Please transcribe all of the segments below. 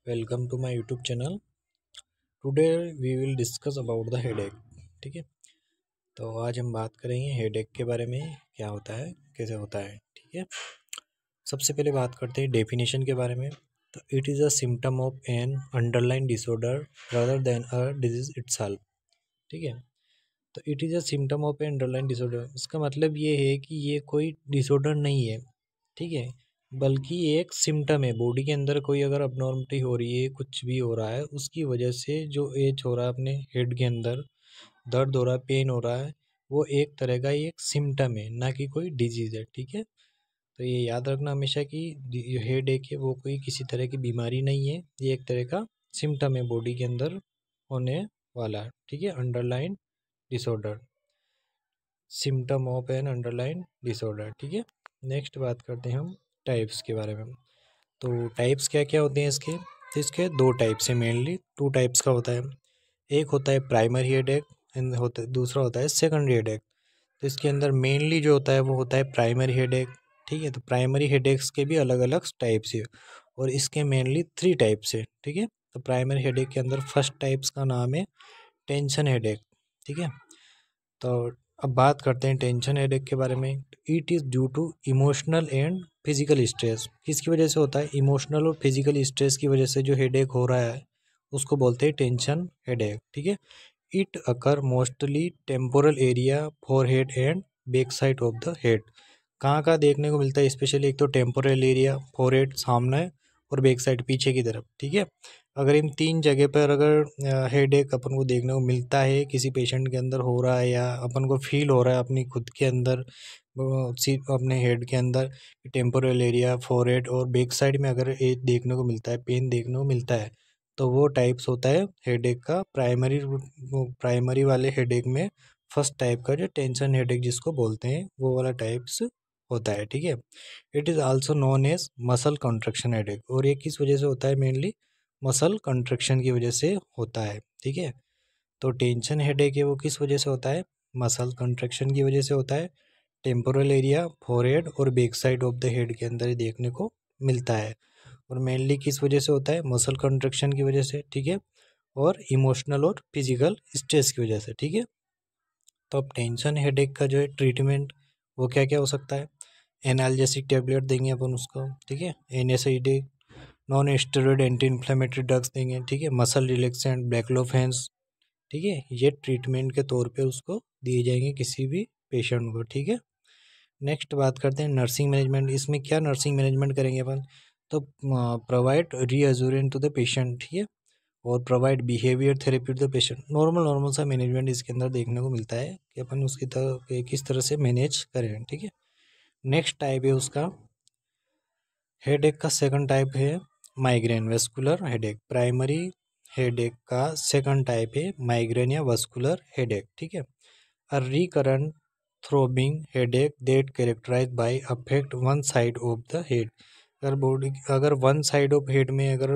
Welcome to my YouTube channel. Today we will discuss about the headache. ठीक है, तो आज हम बात करेंगे हेडेक के बारे में, क्या होता है, कैसे होता है। ठीक है, सबसे पहले बात करते हैं डेफिनेशन के बारे में। तो it is a symptom of an underline disorder rather than a disease itself. ठीक है, तो it is a symptom of an underline disorder, इसका मतलब ये है कि ये कोई डिसऑर्डर नहीं है। ठीक है, बल्कि ये एक सिम्टम है। बॉडी के अंदर कोई अगर अबनॉर्मलिटी हो रही है, कुछ भी हो रहा है, उसकी वजह से जो एज हो रहा है, अपने हेड के अंदर दर्द हो रहा है, पेन हो रहा है, वो एक तरह का ये एक सिम्टम है, ना कि कोई डिजीज़ है। ठीक है, तो ये याद रखना हमेशा कि हेड एक है, वो कोई किसी तरह की बीमारी नहीं है, ये एक तरह का सिम्टम है बॉडी के अंदर होने वाला। ठीक है, underline disorder, symptom of an underline disorder. ठीक है, नेक्स्ट बात करते हैं हम टाइप्स के बारे में। तो टाइप्स क्या क्या होते हैं इसके? तो इसके दो टाइप्स हैं, मेनली टू टाइप्स का होता है। एक होता है प्राइमरी हेडेक एंड दूसरा होता है सेकेंडरी हेडेक। तो इसके अंदर मेनली जो होता है वो होता है प्राइमरी हेडेक। ठीक है, तो प्राइमरी हेडेक्स के भी अलग अलग टाइप्स है और इसके मेनली थ्री टाइप्स है। ठीक है, तो प्राइमरी हेडेक के अंदर फर्स्ट टाइप्स का नाम है टेंशन हेडेक। ठीक है, तो अब बात करते हैं टेंशन हेडेक के बारे में। It is due to emotional and physical stress. किसकी वजह से होता है? इमोशनल और फिजिकल स्ट्रेस की वजह से जो हेडेक हो रहा है उसको बोलते हैं टेंशन हेडेक। ठीक है, it occur mostly temporal area, forehead and back side of the head. कहाँ कहाँ देखने को मिलता है? स्पेशली एक तो टेम्पोरल एरिया, फोरहेड सामने, और बैक साइड पीछे की तरफ। ठीक है, अगर इन तीन जगह पर अगर हेड एक अपन को देखने को मिलता है, किसी पेशेंट के अंदर हो रहा है या अपन को फील हो रहा है अपनी खुद के अंदर, अपने हेड के अंदर टेम्पोरल एरिया, फोरहेड और बैक साइड में अगर ये देखने को मिलता है, पेन देखने को मिलता है, तो वो टाइप्स होता है हेडेक का प्राइमरी वाले हेडेक में फर्स्ट टाइप का जो टेंशन हेडेक जिसको बोलते हैं, वो वाला टाइप्स होता है। ठीक है, it is also known as muscle contraction headache. और ये किस वजह से होता है? मेनली मसल कंट्रक्शन की वजह से होता है। ठीक है, तो टेंशन हेडेक है वो किस वजह से होता है? मसल कंट्रक्शन की वजह से होता है। टेम्पोरल एरिया, फोरहेड और back side of the head के अंदर देखने को मिलता है। और मेनली किस वजह से होता है? मसल कंट्रक्शन की वजह से। ठीक है, और इमोशनल और फिजिकल स्ट्रेस की वजह से। ठीक है, तो अब टेंशन हेडेक का जो है ट्रीटमेंट वो क्या क्या हो सकता है? एनाल्जेसिक टेबलेट देंगे अपन उसको। ठीक है, analgesic, non steroid anti inflammatory drugs देंगे। ठीक है, मसल रिलैक्सेंट, बैक्लोफेंस। ठीक है, ये ट्रीटमेंट के तौर पे उसको दिए जाएंगे किसी भी पेशेंट को। ठीक है, नेक्स्ट बात करते हैं नर्सिंग मैनेजमेंट। इसमें क्या नर्सिंग मैनेजमेंट करेंगे अपन? तो provide reassurance to the patient. ठीक है, और provide behaviour therapy to the patient. Normal normal सा मैनेजमेंट इसके अंदर देखने को मिलता है कि अपन उसकी तरह किस तरह से मैनेज करें। ठीक है, नेक्स्ट टाइप है उसका हेडेक का सेकंड टाइप है migraine vascular headache. Primary headache का सेकंड टाइप है माइग्रेन या वेस्कुलर हेडेक। ठीक है, a recurrent throbbing headache that characterize by affect one side of the head. अगर वन साइड ऑफ हेड में अगर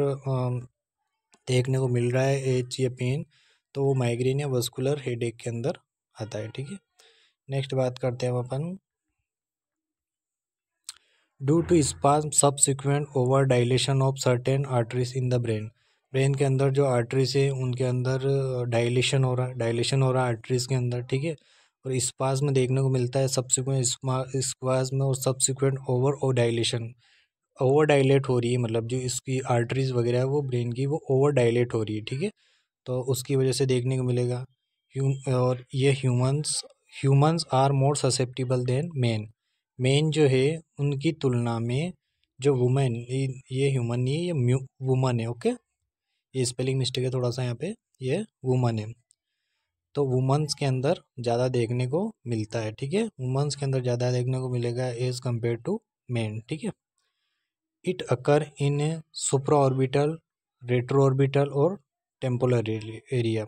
देखने को मिल रहा है एच या पेन, तो वो माइग्रेन या वेस्कुलर हेडेक के अंदर आता है। ठीक है, नेक्स्ट बात करते हैं हम अपन due to spasm subsequent over dilation of certain arteries in the brain. Brain के अंदर जो आर्टरीज है उनके अंदर डायलेशन हो रहा है आर्टरीज के अंदर। ठीक है, और स्पाज्म देखने को मिलता है, सब्सिक्वेंट स्पाज्म और subsequent over dilation. Over dilate हो रही है, मतलब जो इसकी आर्टरीज वगैरह है वो ब्रेन की वो ओवर डायलेट हो रही है। ठीक है, तो उसकी वजह से देखने को मिलेगा। और ये humans are more susceptible than men. Men जो है उनकी तुलना में जो वुमेन, ये ह्यूमन नहीं है, ये वुमन है। ओके, ये स्पेलिंग मिस्टेक है थोड़ा सा यहाँ पे, ये वुमन है। तो वुमेंस के अंदर ज़्यादा देखने को मिलता है। ठीक है, वुमेंस के अंदर ज़्यादा देखने को मिलेगा एज कम्पेयर टू मेन। ठीक है, it occur in a supra orbital, retro orbital और टेम्पोरल एरिया।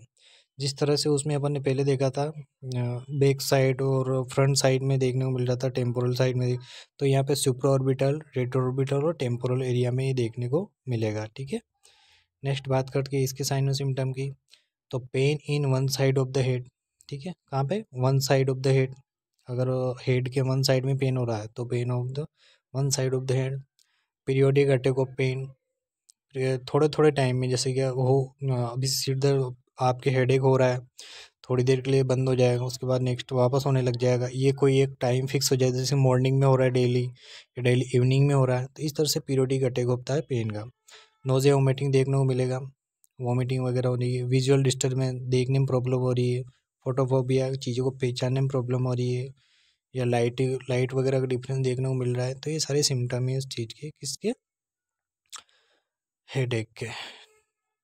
जिस तरह से उसमें अपन ने पहले देखा था बैक साइड और फ्रंट साइड में देखने को मिल रहा था, टेम्पोरल साइड में, तो यहाँ पे सुप्रा ऑर्बिटल, रेट्रो ऑर्बिटल और टेम्पोरल एरिया में ये देखने को मिलेगा। ठीक है, नेक्स्ट बात करके इसके साइन और सिम्टम की। तो pain in one side of the head. ठीक है, कहाँ पे? One side of the head. अगर हेड के वन साइड में पेन हो रहा है तो pain of the one side of the head. Periodic attack of pain, थोड़े थोड़े टाइम में, जैसे कि वो अभी सिर दर्द आपके हेडेक हो रहा है, थोड़ी देर के लिए बंद हो जाएगा, उसके बाद नेक्स्ट वापस होने लग जाएगा। ये कोई एक टाइम फिक्स हो जाए, जैसे मॉर्निंग में हो रहा है डेली, या डेली इवनिंग में हो रहा है, तो इस तरह से पीरियोडिक अटैक होता है पेन का। नोज़िया वोमिटिंग देखने को मिलेगा, वोमिटिंग वगैरह हो रही है, विजुअल डिस्टर्बेंस, देखने में प्रॉब्लम हो रही है, फोटोफोबिया, चीज़ों को पहचानने में प्रॉब्लम हो रही है, या लाइट लाइट वगैरह का डिफरेंस देखने को मिल रहा है। तो ये सारे सिम्टम है इस चीज़ के, किसके, हेडेक के।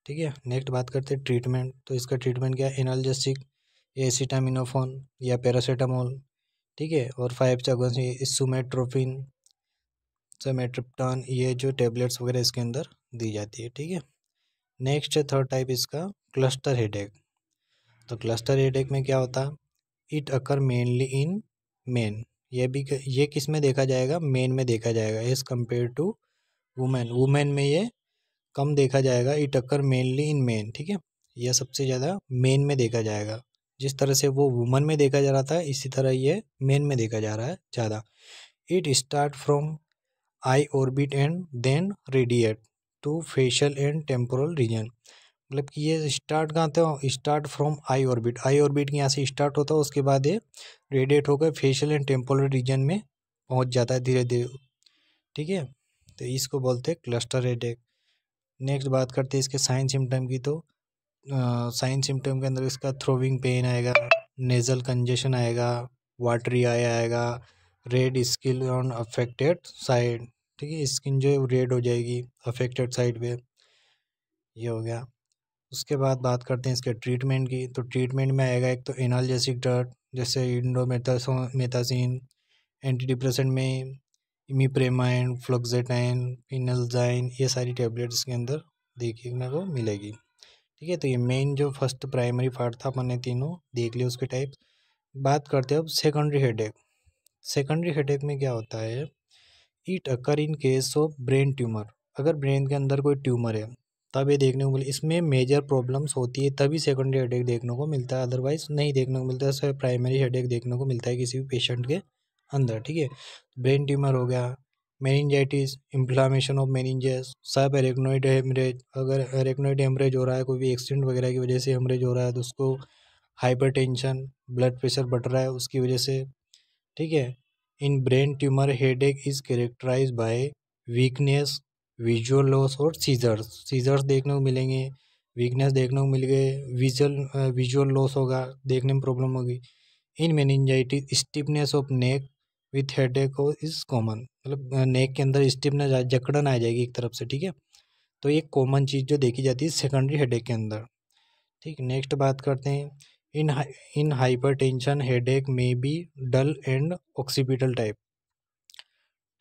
ठीक है, नेक्स्ट बात करते हैं ट्रीटमेंट। तो इसका ट्रीटमेंट क्या है, एनाल्जेसिक, एसिटामिनोफोन या पैरासीटामोल। ठीक है, और 5 अगस्त इसुमेट्रोपिन, समेट्रिप्टान, ये जो टेबलेट्स वगैरह इसके अंदर दी जाती है। ठीक है, नेक्स्ट है थर्ड टाइप इसका, क्लस्टर हेडेक। तो क्लस्टर हेडेक में क्या होता है, it occur mainly in men. ये किस में देखा जाएगा, मेन में देखा जाएगा, as compare to women. Women में ये कम देखा जाएगा, it occur mainly in men. ठीक है, यह सबसे ज़्यादा मेन में देखा जाएगा। जिस तरह से वो वुमन में देखा जा रहा था, इसी तरह ये मेन में देखा जा रहा है ज़्यादा। It start from eye orbit and then radiate to facial and temporal region. मतलब कि ये स्टार्ट कहाँ थे, start from eye orbit, eye orbit के यहाँ से स्टार्ट होता है, उसके बाद ये रेडिएट होकर फेशियल एंड टेम्पोरल रीजन में पहुँच जाता है धीरे धीरे। ठीक है, तो इसको बोलते हैं क्लस्टर हेडेक। नेक्स्ट बात करते हैं इसके साइन सिम्टम की। तो साइन सिम्टम के अंदर इसका थ्रोविंग पेन आएगा, नेज़ल कंजेशन आएगा, वाटरी आई आएगा, red skin on affected side. ठीक है, स्किन जो है रेड हो जाएगी अफेक्टेड साइड पे, ये हो गया। उसके बाद बात करते हैं इसके ट्रीटमेंट की। तो ट्रीटमेंट में आएगा एक तो एनाल्जेसिक ड्रग, जैसे इंडोमेथासिन, एंटी डिप्रेसेंट में इमिप्रेमाइन, फ्लोक्सेटाइन, फिनलजाइन, ये सारी टेबलेट्स के अंदर देखने को मिलेगी। ठीक है, तो ये मेन जो फर्स्ट प्राइमरी पार्ट था, अपन ने तीनों देख लिया उसके टाइप। बात करते हैं अब सेकेंडरी हेडेक। सेकेंडरी हेडेक में क्या होता है, it occur in case of brain tumour. अगर ब्रेन के अंदर कोई ट्यूमर है तब ये देखने को मिले, इसमें मेजर प्रॉब्लम्स होती है तभी सेकेंडरी हेडेक देखने को मिलता है, अदरवाइज नहीं देखने को मिलता है। सिर्फ प्राइमरी हेडेक देखने को मिलता है किसी भी पेशेंट के अंदर। ठीक है, ब्रेन ट्यूमर हो गया, मेनिंजाइटिस, इन्फ्लामेशन ऑफ मेनिंजेस, सब एरेक्नोइड हेमरेज। अगर एरेक्नोइड हेमरेज हो रहा है, कोई भी एक्सीडेंट वगैरह की वजह से हेमरेज हो रहा है, तो उसको हाइपरटेंशन, ब्लड प्रेशर बढ़ रहा है उसकी वजह से। ठीक है, in brain tumour headache is characterize by weakness, visual loss और सीजर्स। सीजर्स देखने को मिलेंगे, वीकनेस देखने को मिल गए, विजुअल लॉस होगा, देखने में प्रॉब्लम होगी। In meningitis stiffness of neck with headache is common. मतलब नेक के अंदर स्टिफनेस, जकड़न आ जाएगी एक तरफ से। ठीक है, तो ये कॉमन चीज़ जो देखी जाती है सेकेंडरी हेडेक के अंदर। ठीक, नेक्स्ट बात करते हैं इन हाइपरटेंशन हेडेक में be dull and occipital type.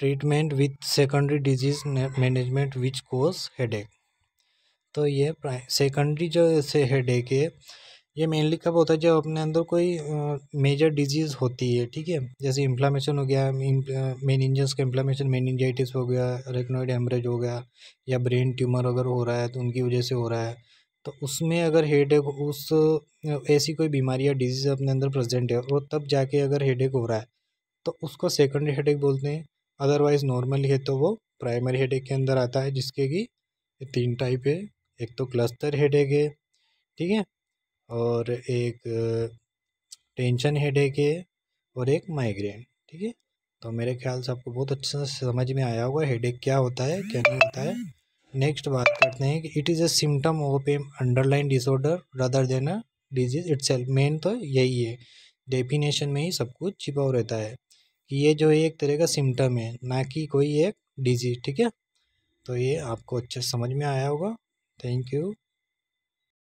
Treatment with secondary disease management which cause headache. तो ये सेकेंडरी जो से हेडेक है, ये मेनली कब होता है, जब अपने अंदर कोई मेजर डिजीज़ होती है। ठीक है, जैसे इन्फ्लामेशन हो गया, मेनिंजेस का इन्फ्लामेशन, मेनिंजाइटिस हो गया, रेक्नोइड हेमरेज हो गया, या ब्रेन ट्यूमर अगर हो रहा है तो उनकी वजह से हो रहा है। तो उसमें अगर हेडेक, उस ऐसी कोई बीमारी या डिजीज़ अपने अंदर प्रेजेंट है और तब जाके अगर हेडेक हो रहा है तो उसको सेकेंडरी हेडेक बोलते हैं। अदरवाइज नॉर्मली है तो वो प्राइमरी हेडेक के अंदर आता है, जिसके कि 3 टाइप है। एक तो क्लस्टर हेडेक है, ठीक है, और एक टेंशन हेडेक है, और एक माइग्रेन। ठीक है, तो मेरे ख्याल से आपको बहुत अच्छे से समझ में आया होगा हेडेक क्या होता है क्या नहीं होता है। नेक्स्ट बात करते हैं कि it is a symptom of A underline disorder rather than a disease itself. Main तो यही है, डेफिनेशन में ही सब कुछ छिपा हुआ रहता है कि ये जो एक तरह का सिम्टम है, ना कि कोई एक डिजीज। ठीक है, तो ये आपको अच्छे से समझ में आया होगा। Thank you.